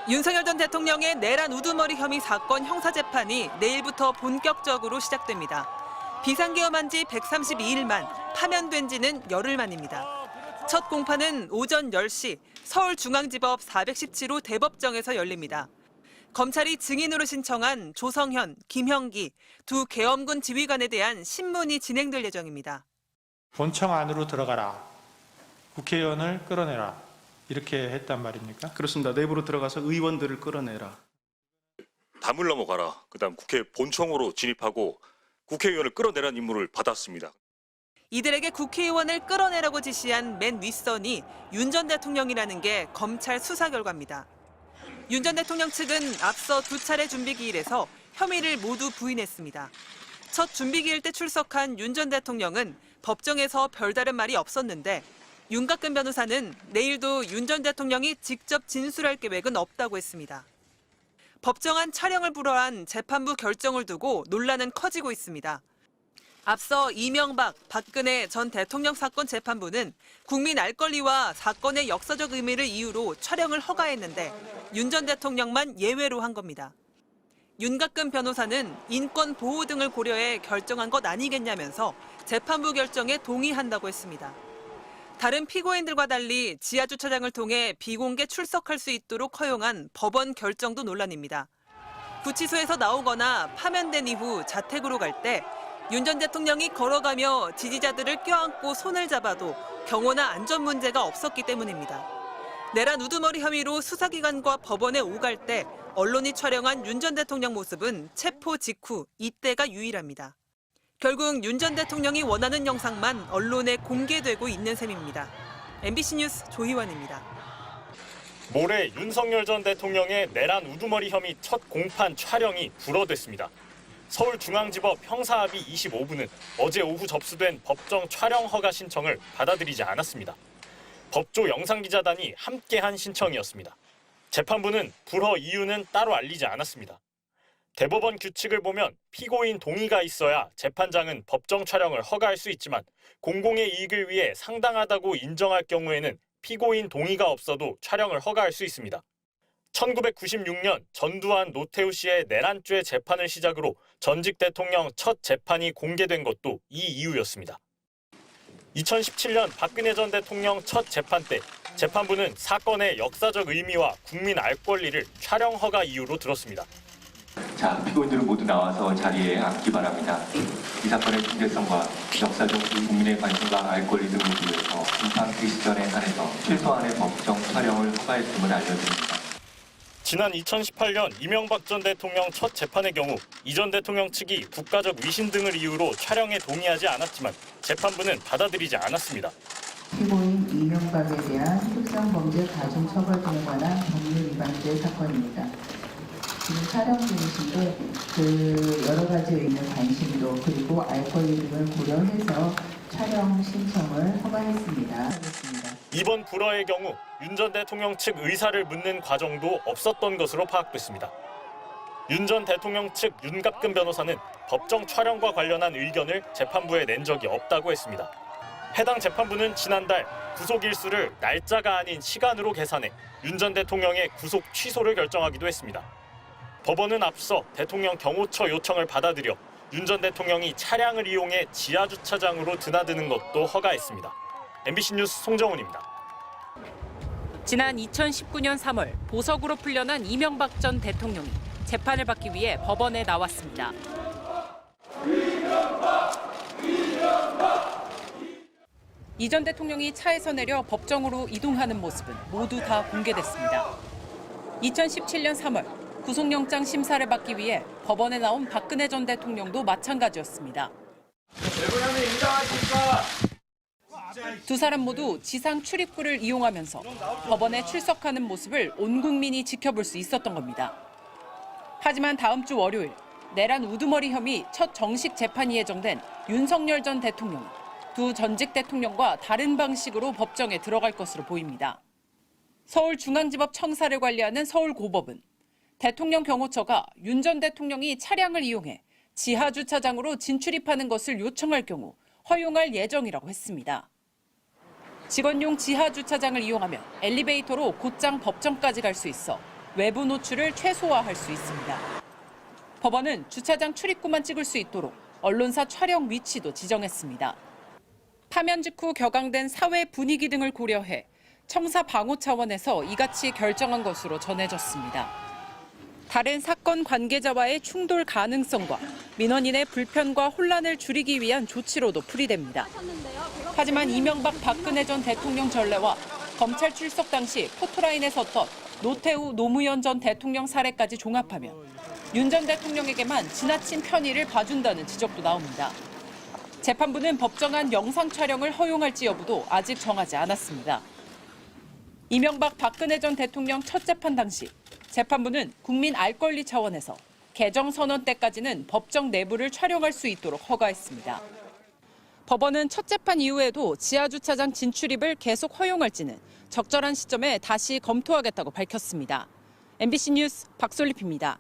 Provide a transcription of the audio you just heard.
윤석열 전 대통령의 내란 우두머리 혐의 사건 형사재판이 내일부터 본격적으로 시작됩니다. 비상계엄한 지 132일 만, 파면된 지는 열흘 만입니다. 첫 공판은 오전 10시 서울중앙지법 417호 대법정에서 열립니다. 검찰이 증인으로 신청한 조성현, 김형기 두 계엄군 지휘관에 대한 신문이 진행될 예정입니다. 본청 안으로 들어가라. 국회의원을 끌어내라. 이렇게 했단 말입니까? 그렇습니다. 내부로 들어가서 의원들을 끌어내라. 담을 넘어가라. 그다음 국회 본청으로 진입하고 국회의원을 끌어내라는 임무를 받았습니다. 이들에게 국회의원을 끌어내라고 지시한 맨 윗선이 윤 전 대통령이라는 게 검찰 수사 결과입니다. 윤 전 대통령 측은 앞서 두 차례 준비기일에서 혐의를 모두 부인했습니다. 첫 준비기일 때 출석한 윤 전 대통령은 법정에서 별다른 말이 없었는데 윤갑근 변호사는 내일도 윤 전 대통령이 직접 진술할 계획은 없다고 했습니다. 법정안 촬영을 불허한 재판부 결정을 두고 논란은 커지고 있습니다. 앞서 이명박, 박근혜 전 대통령 사건 재판부는 국민 알 권리와 사건의 역사적 의미를 이유로 촬영을 허가했는데 윤 전 대통령만 예외로 한 겁니다. 윤갑근 변호사는 인권 보호 등을 고려해 결정한 것 아니겠냐면서 재판부 결정에 동의한다고 했습니다. 다른 피고인들과 달리 지하주차장을 통해 비공개 출석할 수 있도록 허용한 법원 결정도 논란입니다. 구치소에서 나오거나 파면된 이후 자택으로 갈 때 윤 전 대통령이 걸어가며 지지자들을 껴안고 손을 잡아도 경호나 안전 문제가 없었기 때문입니다. 내란 우두머리 혐의로 수사기관과 법원에 오갈 때 언론이 촬영한 윤 전 대통령 모습은 체포 직후 이때가 유일합니다. 결국 윤 전 대통령이 원하는 영상만 언론에 공개되고 있는 셈입니다. MBC 뉴스 조희원입니다. 모레 윤석열 전 대통령의 내란 우두머리 혐의 첫 공판 촬영이 불허됐습니다. 서울중앙지법 형사합의 25부는 어제 오후 접수된 법정 촬영 허가 신청을 받아들이지 않았습니다. 법조 영상기자단이 함께한 신청이었습니다. 재판부는 불허 이유는 따로 알리지 않았습니다. 대법원 규칙을 보면 피고인 동의가 있어야 재판장은 법정 촬영을 허가할 수 있지만 공공의 이익을 위해 상당하다고 인정할 경우에는 피고인 동의가 없어도 촬영을 허가할 수 있습니다. 1996년 전두환 노태우 씨의 내란죄 재판을 시작으로 전직 대통령 첫 재판이 공개된 것도 이 이유였습니다. 2017년 박근혜 전 대통령 첫 재판 때 재판부는 사건의 역사적 의미와 국민 알 권리를 촬영 허가 이유로 들었습니다. 자, 피고인들은 모두 나와서 자리에 앉기 바랍니다. 이 사건의 중대성과 역사적 국민의 관심과 알 권리 등을 위해서 공판 시전에 한해서 최소한의 법정 촬영을 허가했음을 알려드립니다. 지난 2018년 이명박 전 대통령 첫 재판의 경우 이 전 대통령 측이 국가적 위신 등을 이유로 촬영에 동의하지 않았지만 재판부는 받아들이지 않았습니다. 피고인 이명박에 대한 특성범죄 가중처벌 등에 관한 법률 위반죄 사건입니다. 지금 촬영 중이신데 여러 가지 있는 관심도 그리고 알 권리 등을 고려해서 촬영 신청을 허가했습니다. 이번 불허의 경우 윤 전 대통령 측 의사를 묻는 과정도 없었던 것으로 파악됐습니다. 윤 전 대통령 측 윤갑근 변호사는 법정 촬영과 관련한 의견을 재판부에 낸 적이 없다고 했습니다. 해당 재판부는 지난달 구속 일수를 날짜가 아닌 시간으로 계산해 윤 전 대통령의 구속 취소를 결정하기도 했습니다. 법원은 앞서 대통령 경호처 요청을 받아들여 윤 전 대통령이 차량을 이용해 지하주차장으로 드나드는 것도 허가했습니다. MBC 뉴스 송정훈입니다. 지난 2019년 3월 보석으로 풀려난 이명박 전 대통령이 재판을 받기 위해 법원에 나왔습니다. 이 전 대통령이 차에서 내려 법정으로 이동하는 모습은 모두 다 공개됐습니다. 2017년 3월 구속영장 심사를 받기 위해 법원에 나온 박근혜 전 대통령도 마찬가지였습니다. 두 사람 모두 지상 출입구를 이용하면서 법원에 출석하는 모습을 온 국민이 지켜볼 수 있었던 겁니다. 하지만 다음 주 월요일 내란 우두머리 혐의 첫 정식 재판이 예정된 윤석열 전 대통령이 두 전직 대통령과 다른 방식으로 법정에 들어갈 것으로 보입니다. 서울중앙지법 청사를 관리하는 서울고법은 대통령 경호처가 윤 전 대통령이 차량을 이용해 지하주차장으로 진출입하는 것을 요청할 경우 허용할 예정이라고 했습니다. 직원용 지하주차장을 이용하면 엘리베이터로 곧장 법정까지 갈 수 있어 외부 노출을 최소화할 수 있습니다. 법원은 주차장 출입구만 찍을 수 있도록 언론사 촬영 위치도 지정했습니다. 파면 직후 격앙된 사회 분위기 등을 고려해 청사 방호 차원에서 이같이 결정한 것으로 전해졌습니다. 다른 사건 관계자와의 충돌 가능성과 민원인의 불편과 혼란을 줄이기 위한 조치로도 풀이됩니다. 하지만 이명박 박근혜 전 대통령 전례와 검찰 출석 당시 포토라인에 섰던 노태우 노무현 전 대통령 사례까지 종합하면 윤 전 대통령에게만 지나친 편의를 봐준다는 지적도 나옵니다. 재판부는 법정안 영상 촬영을 허용할지 여부도 아직 정하지 않았습니다. 이명박 박근혜 전 대통령 첫 재판 당시 재판부는 국민 알 권리 차원에서 개정 선언 때까지는 법정 내부를 촬영할 수 있도록 허가했습니다. 법원은 첫 재판 이후에도 지하주차장 진출입을 계속 허용할지는 적절한 시점에 다시 검토하겠다고 밝혔습니다. MBC 뉴스 박솔립입니다.